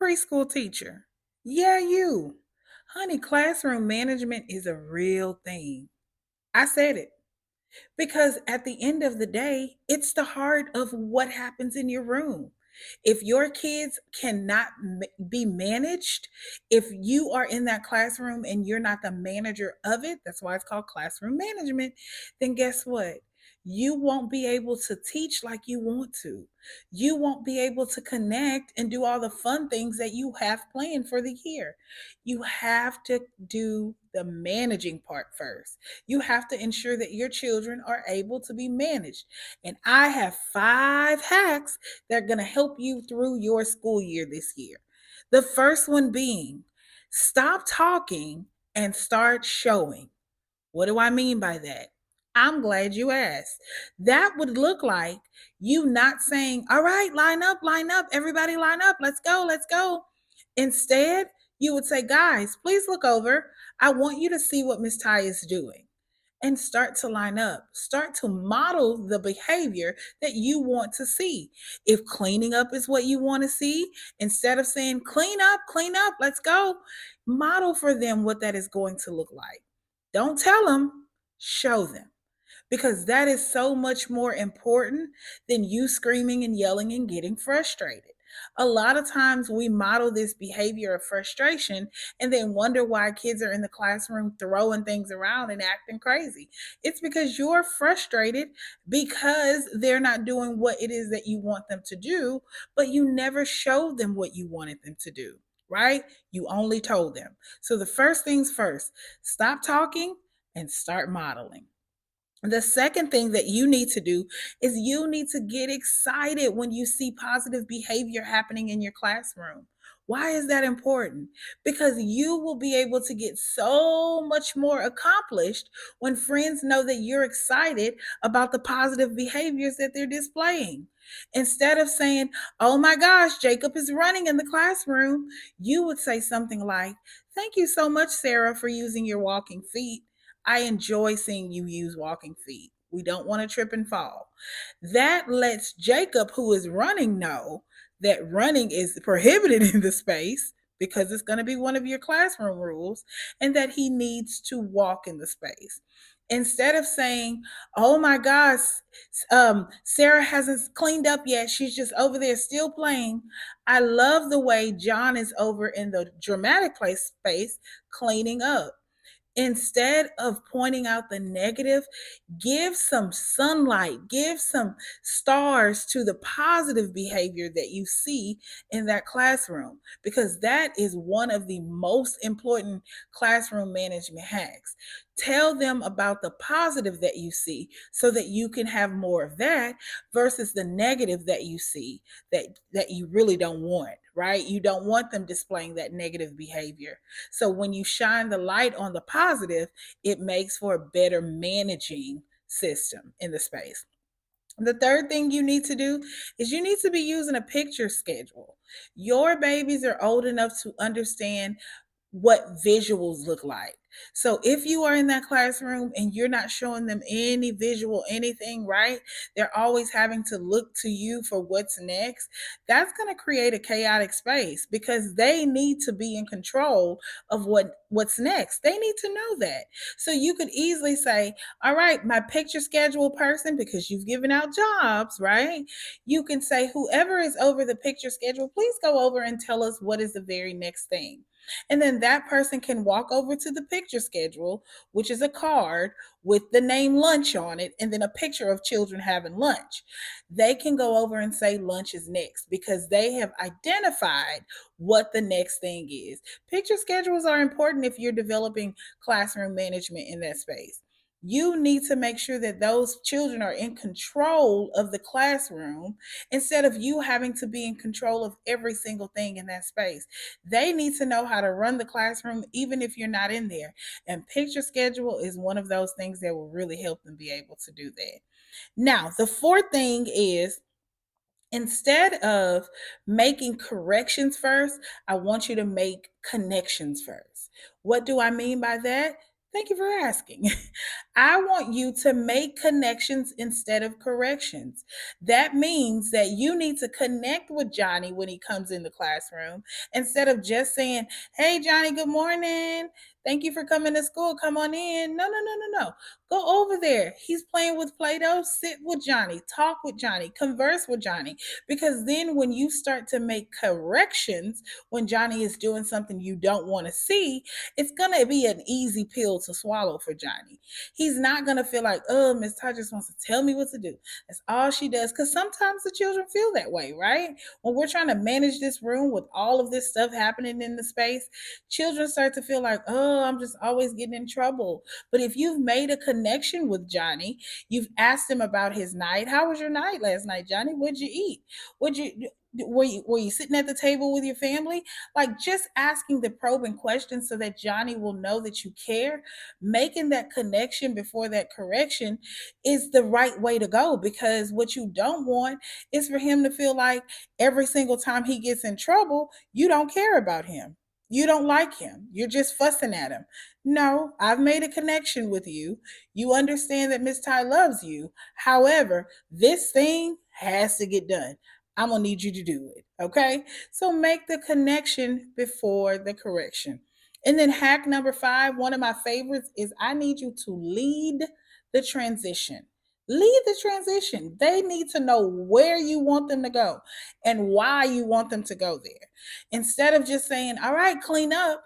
preschool teacher. Yeah, you. Honey, classroom management is a real thing. I said it. Because at the end of the day, it's the heart of what happens in your room. If your kids cannot be managed, if you are in that classroom and you're not the manager of it, that's why it's called classroom management, then guess what? You won't be able to teach like you want to. You won't be able to connect and do all the fun things that you have planned for the year. You have to do the managing part first. You have to ensure that your children are able to be managed. And I have 5 hacks that are going to help you through your school year this year. The first one being stop talking and start showing. What do I mean by that? I'm glad you asked. That would look like you not saying, all right, line up, everybody line up, let's go, let's go. Instead, you would say, guys, please look over. I want you to see what Miss Ty is doing and start to line up. Start to model the behavior that you want to see. If cleaning up is what you want to see, instead of saying, clean up, let's go, model for them what that is going to look like. Don't tell them, show them, because that is so much more important than you screaming and yelling and getting frustrated. A lot of times we model this behavior of frustration and then wonder why kids are in the classroom throwing things around and acting crazy. It's because you're frustrated because they're not doing what it is that you want them to do, but you never showed them what you wanted them to do, right? You only told them. So the first things first, stop talking and start modeling. The second thing that you need to do is you need to get excited when you see positive behavior happening in your classroom. Why is that important? Because you will be able to get so much more accomplished when friends know that you're excited about the positive behaviors that they're displaying. Instead of saying, oh my gosh, Jacob is running in the classroom, you would say something like, thank you so much, Sarah, for using your walking feet. I enjoy seeing you use walking feet. We don't want to trip and fall. That lets Jacob, who is running, know that running is prohibited in the space because it's going to be one of your classroom rules and that he needs to walk in the space. Instead of saying, oh my gosh, Sarah hasn't cleaned up yet. She's just over there still playing. I love the way John is over in the dramatic play space cleaning up. Instead of pointing out the negative, give some sunlight, give some stars to the positive behavior that you see in that classroom, because that is one of the most important classroom management hacks. Tell them about the positive that you see so that you can have more of that versus the negative that you see that you really don't want, right? You don't want them displaying that negative behavior. So when you shine the light on the positive, it makes for a better managing system in the space. The third thing you need to do is you need to be using a picture schedule. Your babies are old enough to understand what visuals look like. So if you are in that classroom and you're not showing them any visual anything, right? They're always having to look to you for what's next. That's going to create a chaotic space because they need to be in control of what's next. They need to know that. So you could easily say, all right, my picture schedule person, because you've given out jobs, right? You can say, whoever is over the picture schedule, please go over and tell us what is the very next thing. And then that person can walk over to the picture schedule, which is a card with the name lunch on it, and then a picture of children having lunch. They can go over and say lunch is next because they have identified what the next thing is. Picture schedules are important if you're developing classroom management in that space. You need to make sure that those children are in control of the classroom instead of you having to be in control of every single thing in that space. They need to know how to run the classroom even if you're not in there. And picture schedule is one of those things that will really help them be able to do that. Now, the fourth thing is instead of making corrections first, I want you to make connections first. What do I mean by that? Thank you for asking. I want you to make connections instead of corrections. That means that you need to connect with Johnny when he comes in the classroom instead of just saying, "Hey, Johnny, good morning. Thank you for coming to school. Come on in." No, no, no, no, no. Go over there. He's playing with Play Doh. Sit with Johnny, talk with Johnny, converse with Johnny. Because then when you start to make corrections, when Johnny is doing something you don't want to see, it's gonna be an easy pill to swallow for Johnny. He's not gonna feel like, oh, Miss Todd just wants to tell me what to do. That's all she does. Because sometimes the children feel that way, right? When we're trying to manage this room with all of this stuff happening in the space, children start to feel like, oh, I'm just always getting in trouble. But if you've made a connection with Johnny, you've asked him about his night. How was your night last night, Johnny? What'd you eat? What'd you were you sitting at the table with your family? Like just asking the probing questions so that Johnny will know that you care, making that connection before that correction is the right way to go, because what you don't want is for him to feel like every single time he gets in trouble, you don't care about him. You don't like him. You're just fussing at him. No, I've made a connection with you. You understand that Miss Ty loves you. However, this thing has to get done. I'm going to need you to do it. Okay. So make the connection before the correction. And then hack number 5, one of my favorites is I need you to lead the transition. Lead the transition. They need to know where you want them to go and why you want them to go there. Instead of just saying, all right, clean up.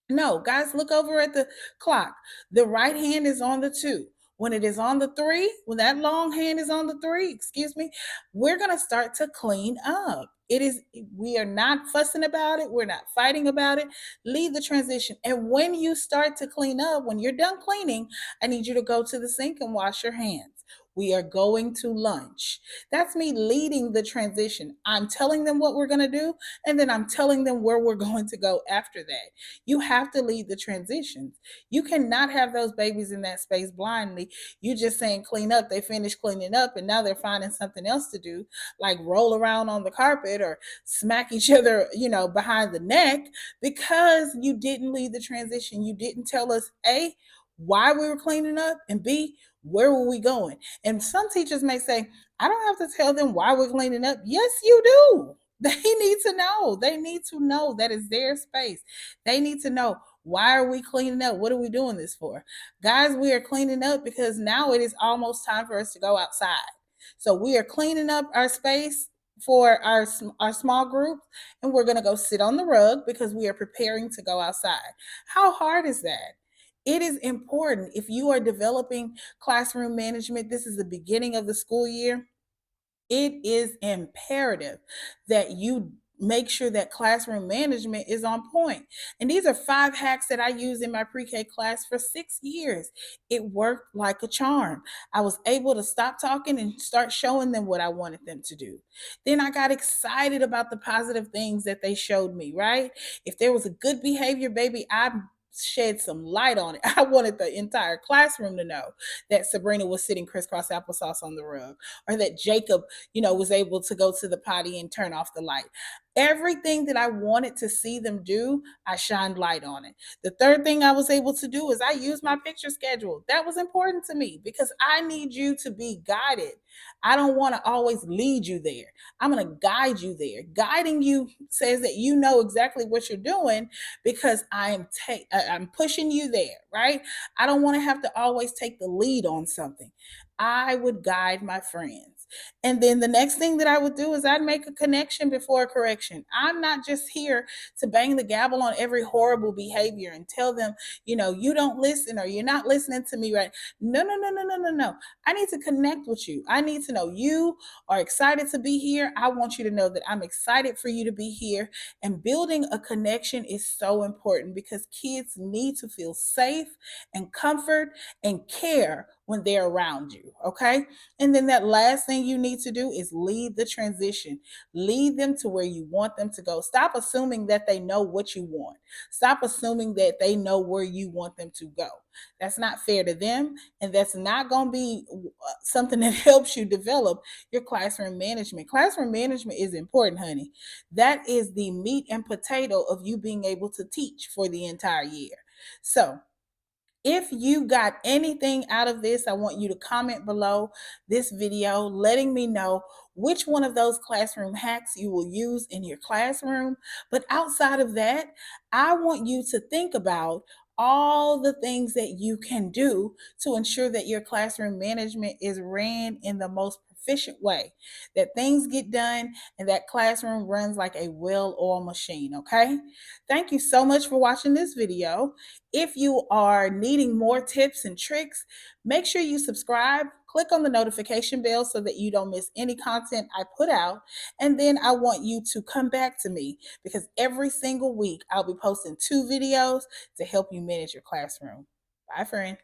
No, guys, look over at the clock. The right hand is on the 2. When it is on the 3, when that long hand is on the 3, excuse me, we're going to start to clean up. It is, we are not fussing about it. We're not fighting about it. Lead the transition. And when you start to clean up, when you're done cleaning, I need you to go to the sink and wash your hands. We are going to lunch. That's me leading the transition. I'm telling them what we're going to do, and then I'm telling them where we're going to go after that. You have to lead the transitions. You cannot have those babies in that space blindly. You just saying clean up, they finish cleaning up, and now they're finding something else to do, like roll around on the carpet or smack each other, behind the neck, because you didn't lead the transition. You didn't tell us, A, why we were cleaning up, and B, where were we going? And some teachers may say, I don't have to tell them why we're cleaning up. Yes, you do. They need to know. They need to know that is their space. They need to know, why are we cleaning up? What are we doing this for? Guys, we are cleaning up because now it is almost time for us to go outside. So we are cleaning up our space for our small group, and we're going to go sit on the rug because we are preparing to go outside. How hard is that? It is important. If you are developing classroom management, this is the beginning of the school year, it is imperative that you make sure that classroom management is on point. And these are 5 hacks that I used in my pre-K class for 6 years. It worked like a charm. I was able to stop talking and start showing them what I wanted them to do. Then I got excited about the positive things that they showed me, right? If there was a good behavior, baby, I shed some light on it. I wanted the entire classroom to know that Sabrina was sitting crisscross applesauce on the rug, or that Jacob, was able to go to the potty and turn off the light. Everything that I wanted to see them do, I shined light on it. The third thing I was able to do is I used my picture schedule. That was important to me because I need you to be guided. I don't want to always lead you there. I'm going to guide you there. Guiding you says that you know exactly what you're doing because I'm pushing you there, right? I don't want to have to always take the lead on something. I would guide my friends. And then the next thing that I would do is I'd make a connection before a correction. I'm not just here to bang the gavel on every horrible behavior and tell them, you don't listen or you're not listening to me right. No, no, no, no, no, no, no. I need to connect with you. I need to know you are excited to be here. I want you to know that I'm excited for you to be here. And building a connection is so important because kids need to feel safe and comfort and care when they're around you. Okay. And then that last thing you need to do is lead the transition. Lead them to where you want them to go. Stop assuming that they know what you want. Stop assuming that they know where you want them to go. That's not fair to them. And that's not going to be something that helps you develop your classroom management. Classroom management is important, honey. That is the meat and potato of you being able to teach for the entire year. So, If you got anything out of this, I want you to comment below this video letting me know which one of those classroom hacks you will use in your classroom. But outside of that, I want you to think about all the things that you can do to ensure that your classroom management is ran in the most proficient way, that things get done and that classroom runs like a well-oiled machine, okay? Thank you so much for watching this video. If you are needing more tips and tricks, make sure you subscribe, click on the notification bell so that you don't miss any content I put out. And then I want you to come back to me because every single week I'll be posting 2 videos to help you manage your classroom. Bye, friend.